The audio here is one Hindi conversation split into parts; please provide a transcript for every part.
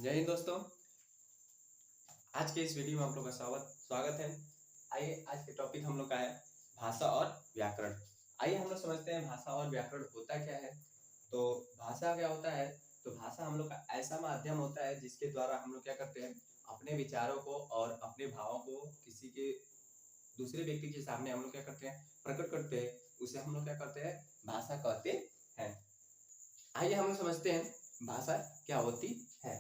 जय हिंद दोस्तों। आज के इस वीडियो में आप लोग का स्वागत है। आइए आज के टॉपिक हम लोग का है भाषा और व्याकरण। आइए हम लोग समझते हैं भाषा और व्याकरण होता क्या है। तो भाषा क्या होता है, तो भाषा हम लोग का ऐसा माध्यम होता है जिसके द्वारा हम लोग क्या करते हैं, अपने विचारों को और अपने भावों को किसी के दूसरे व्यक्ति के सामने हम लोग क्या करते हैं, प्रकट करते हैं। उसे हम लोग क्या करते हैं, भाषा कहते हैं। आइए हम लोग समझते हैं भाषा क्या होती है।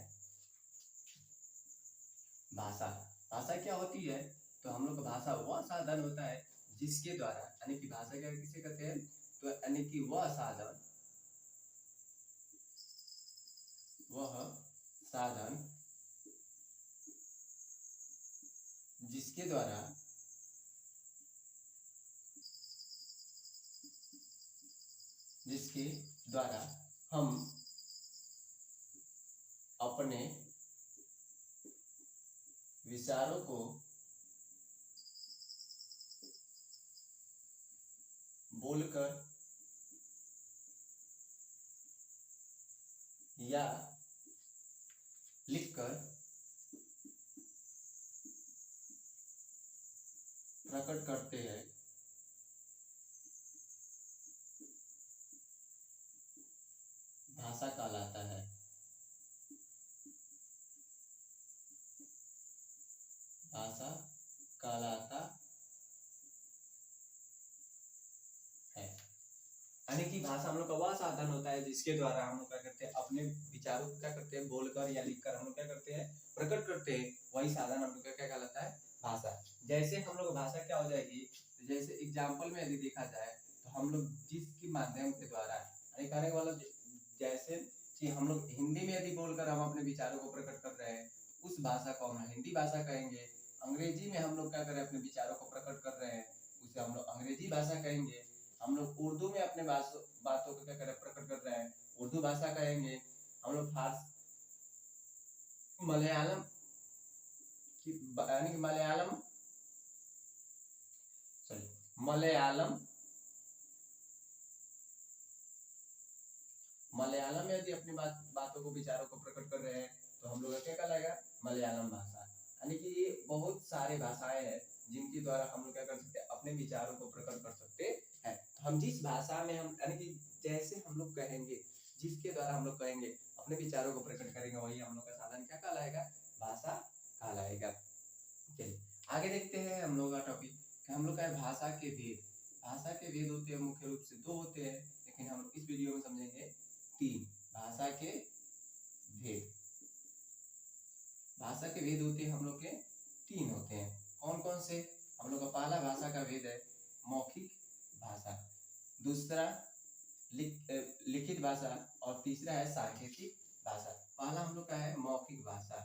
भाषा भाषा क्या होती है, तो हम लोग का भाषा वह साधन होता है जिसके द्वारा, यानी कि भाषा क्या किसे कहते हैं, तो यानी कि वह साधन जिसके द्वारा हम अपने विचारों को बोलकर या लिखकर प्रकट करते हैं। भाषा कहलाता है। भाषा कहलाता है, यानी कि भाषा हम लोग का वह साधन होता है जिसके द्वारा हम लोग क्या करते हैं, अपने विचारों को क्या करते हैं, बोलकर या लिखकर हम लोग क्या करते हैं, प्रकट करते हैं। वही साधन हम लोग का क्या कहलाता है, भाषा। जैसे हम लोग भाषा क्या हो जाएगी, तो जैसे एग्जाम्पल में यदि देखा जाए तो हम लोग जिसके माध्यम के द्वारा कहने वाला, जैसे कि हम लोग हिंदी में यदि बोलकर हम अपने विचारों को प्रकट कर रहे हैं, उस भाषा को हम हिंदी भाषा कहेंगे। अंग्रेजी में हम लोग क्या करें, अपने विचारों को प्रकट कर रहे हैं, उसे हम लोग अंग्रेजी भाषा कहेंगे। हम लोग उर्दू में अपने बातों को क्या करें, प्रकट कर रहे हैं, उर्दू भाषा कहेंगे। हम लोग मलयालम यानी कि मलयालम में यदि अपनी बातों को विचारों को प्रकट कर रहे हैं, तो हम लोग क्या कहलाएगा, मलयालम भाषा। यानी कि ये बहुत सारे भाषाएं हैं जिनके द्वारा हम लोग क्या कर सकते हैं, अपने विचारों को प्रकट कर सकते हैं। हम जिस भाषा में हम यानी कि जैसे हम लोग कहेंगे, जिसके द्वारा हम लोग कहेंगे, अपने विचारों को प्रकट करेंगे, वही हम लोग का साधन क्या कहलाएगा, भाषा कहलाएगा। चलिए आगे देखते हैं हम लोग का टॉपिक। हम लोग का है भाषा के भेद। भाषा के भेद होते हैं, मुख्य रूप से दो होते हैं, लेकिन हम इस वीडियो में समझेंगे तीन। भाषा के भेद, भाषा के भेद होते हैं हम लोग के तीन होते हैं। कौन कौन से, हम लोग का पहला भाषा का भेद है मौखिक भाषा, दूसरा लिखित भाषा, और तीसरा है सांकेतिक भाषा। पहला हम लोग का है मौखिक भाषा,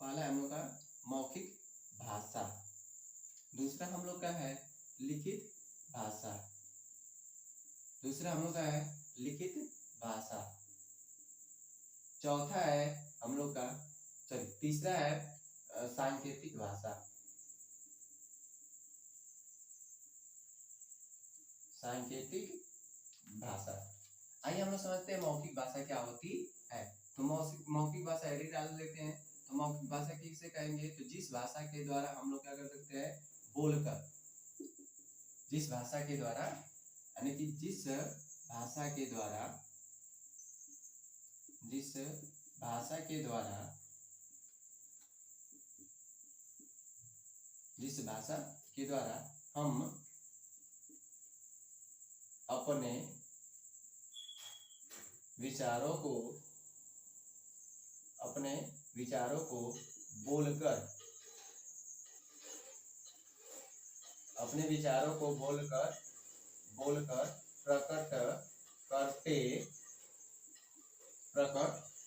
पहला हम लोग का मौखिक भाषा, दूसरा हम लोग का है लिखित भाषा, दूसरा हम लोग का है लिखित भाषा, चौथा है हम लोग का तीसरा है सांकेतिक भाषा। सांकेतिक भाषा। आइए हम लोग समझते हैं मौखिक भाषा क्या होती है। तो मौखिक भाषा यदि डाल लेते हैं, तो मौखिक भाषा किसे कहेंगे, तो जिस भाषा के द्वारा हम लोग क्या कर सकते हैं, बोलकर, जिस भाषा के द्वारा, यानी कि जिस भाषा के द्वारा हम अपने विचारों को बोलकर प्रकट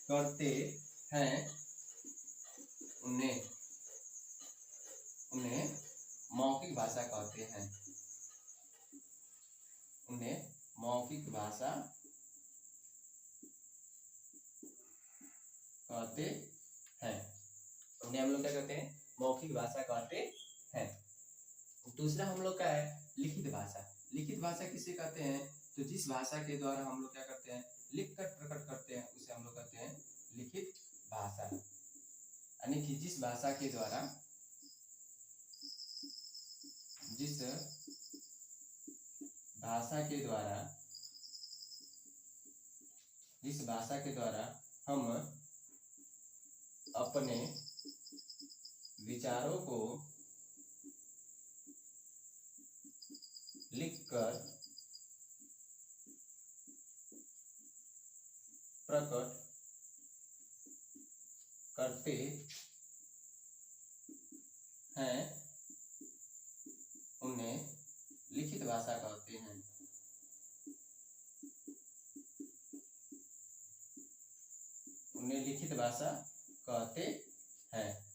करते हैं, उन्हें मौखिक भाषा कहते हैं। उन्हें मौखिक भाषा कहते हैं। उन्हें हम लोग क्या कहते हैं, मौखिक भाषा कहते हैं। दूसरा हम लोग का है लिखित भाषा। लिखित भाषा किसे कहते हैं, तो जिस भाषा के द्वारा हम लोग क्या करते हैं, लिख कर प्रकट करते हैं, कि जिस भाषा के द्वारा जिस भाषा के द्वारा हम अपने विचारों को लिखकर प्रकट करते हैं उन्हें लिखित भाषा कहते हैं। लिखित भाषा कहते हैं।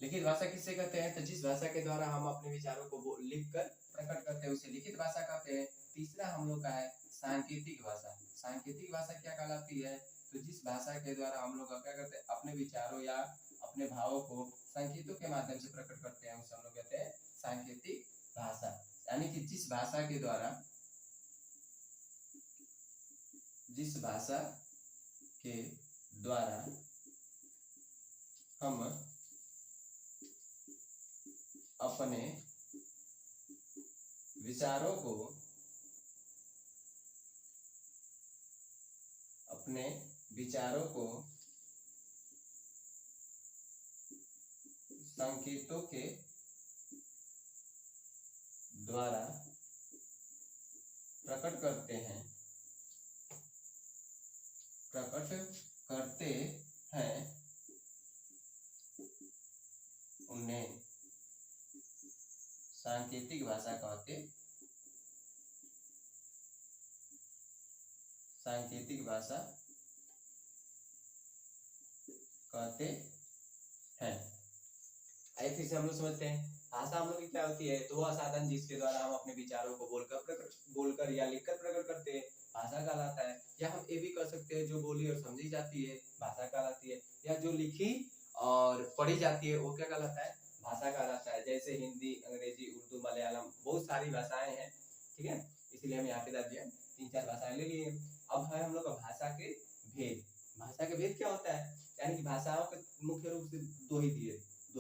लिखित भाषा किससे कहते हैं? तो जिस भाषा के द्वारा हम अपने विचारों को लिखकर प्रकट करते हैं उसे लिखित भाषा कहते हैं। तीसरा हम लोग का है सांकेतिक भाषा। सांकेतिक भाषा क्या कहलाती है? तो जिस भाषा के द्वारा हम लोग क्या करते हैं, अपने विचारों या अपने भावों को संकेतों के माध्यम से प्रकट करते हैं, उसे हम लोग कहते हैं सांकेतिक भाषा। यानी कि जिस भाषा के द्वारा हम अपने विचारों को संकेतों के द्वारा प्रकट करते हैं उन्हें सांकेतिक भाषा कहते हैं। आइए फिर से हम लोग समझते हैं भाषा हम लोग की क्या होती है? तो वह साधन जिसके द्वारा हम अपने विचारों को बोलकर या लिखकर प्रकट करते हैं, भाषा कहलाता है। या हम ये भी कर सकते हैं जो बोली और समझी जाती है भाषा कहलाती है, या जो लिखी और पढ़ी जाती है वो क्या कहलाता है? भाषा कहलाता है। जैसे हिंदी, अंग्रेजी, उर्दू, मलयालम, बहुत सारी भाषाएं हैं, ठीक है। इसलिए हम यहाँ पे डाल दिया 3-4 भाषाएं ले लिए। अब है हम लोग का भाषा के भेद। भाषा के भेद क्या होता है? यानी कि भाषाओं के मुख्य रूप से दो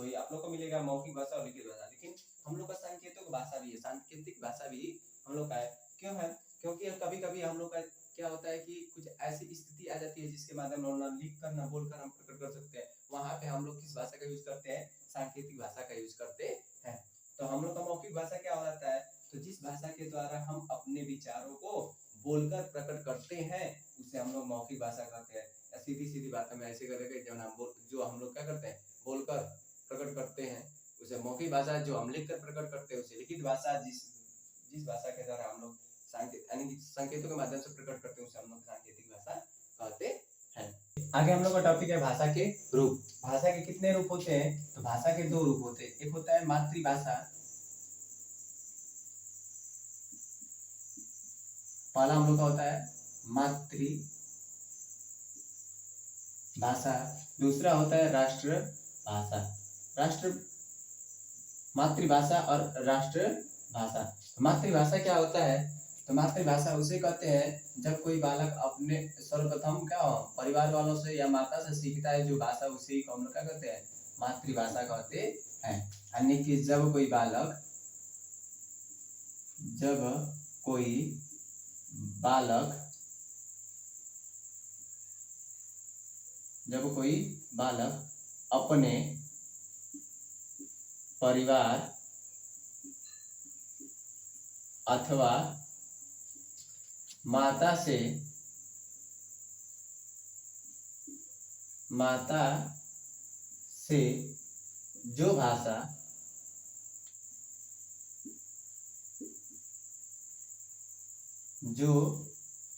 ही आप लोग को मिलेगा, मौखिक भाषा और लिखित भाषा। लेकिन हम लोग का सांकेतिक भाषा भी है, सांकेतिक भाषा भी हम लोग का है। क्यों है? क्योंकि कभी कभी हम लोग का क्या होता है कि कुछ ऐसी स्थिति आ जाती है जिसके माध्यम से न लिख कर न बोलकर हम प्रकट कर सकते हैं। वहां पे हम लोग किस भाषा का यूज करते हैं? सांकेतिक भाषा का यूज करते हैं। तो हम लोग का मौखिक भाषा क्या होता है? तो जिस भाषा के द्वारा हम अपने विचारों को बोलकर प्रकट करते हैं उसे हम लोग मौखिक भाषा कहते हैं। सीधी बात में ऐसे करेंगे जो हम लोग क्या करते हैं? बोलकर प्रकट करते हैं उसे मौखिक भाषा, जो हम लिखकर प्रकट करते हैं उसे लिखित भाषा। जिस भाषा के द्वारा हम लोग संकेतों के माध्यम से प्रकट करते हैं उसे हम लोग सांकेतिक भाषा कहते हैं। आगे हम लोग का टॉपिक है भाषा के रूप। भाषा के कितने रूप होते हैं? तो भाषा के 2 रूप होते हैं। एक होता है मातृभाषा। पहला हम लोग का होता है मातृभाषा, दूसरा होता है राष्ट्रभाषा। मातृभाषा और राष्ट्रभाषा। मातृभाषा क्या होता है? तो मातृभाषा उसे कहते हैं जब कोई बालक अपने सर्वप्रथम परिवार वालों से या माता से सीखता है जो भाषा, उसी को हम लोग क्या कहते हैं? मातृभाषा कहते हैं। यानी कि जब कोई बालक अपने परिवार अथवा माता से जो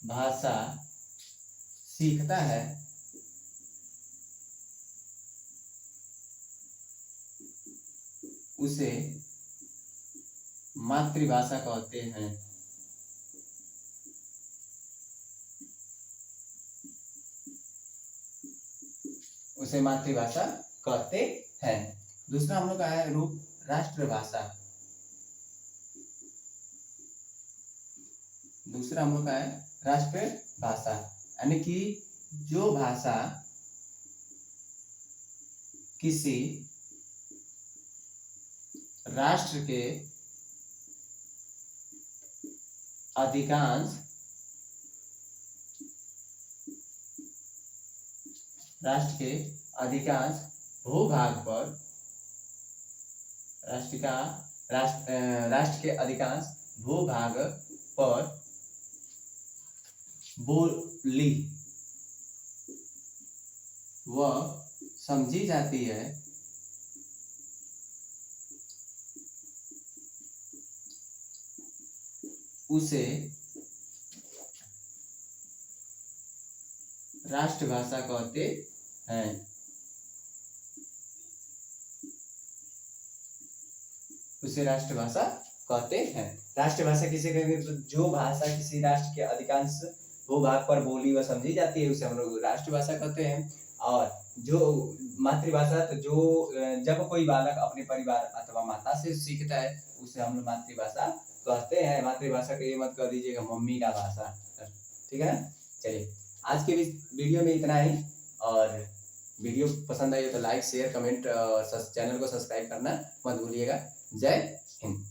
भाषा सीखता है उसे मातृभाषा कहते हैं। दूसरा हम लोग का है रूप राष्ट्रभाषा। यानी कि जो भाषा किसी राष्ट्र के अधिकांश भूभाग पर राष्ट्र के अधिकांश भूभाग पर बोली वह समझी जाती है उसे राष्ट्रभाषा कहते हैं। उसे राष्ट्रभाषा कहते हैं। राष्ट्रभाषा किसे कहेंगे? तो जो भाषा किसी राष्ट्र के अधिकांश भूभाग पर बोली व समझी जाती है उसे हम लोग राष्ट्रभाषा कहते हैं। और जो मातृभाषा, तो जो जब कोई बालक अपने परिवार अथवा माता से सीखता है उसे हम लोग मातृभाषा कहते हैं। मातृभाषा को ये मत कर दीजिएगा मम्मी का भाषा, ठीक है ना। चलिए आज के वीडियो में इतना ही, और वीडियो पसंद आई तो लाइक शेयर कमेंट और चैनल को सब्सक्राइब करना मत भूलिएगा। जय हिंद।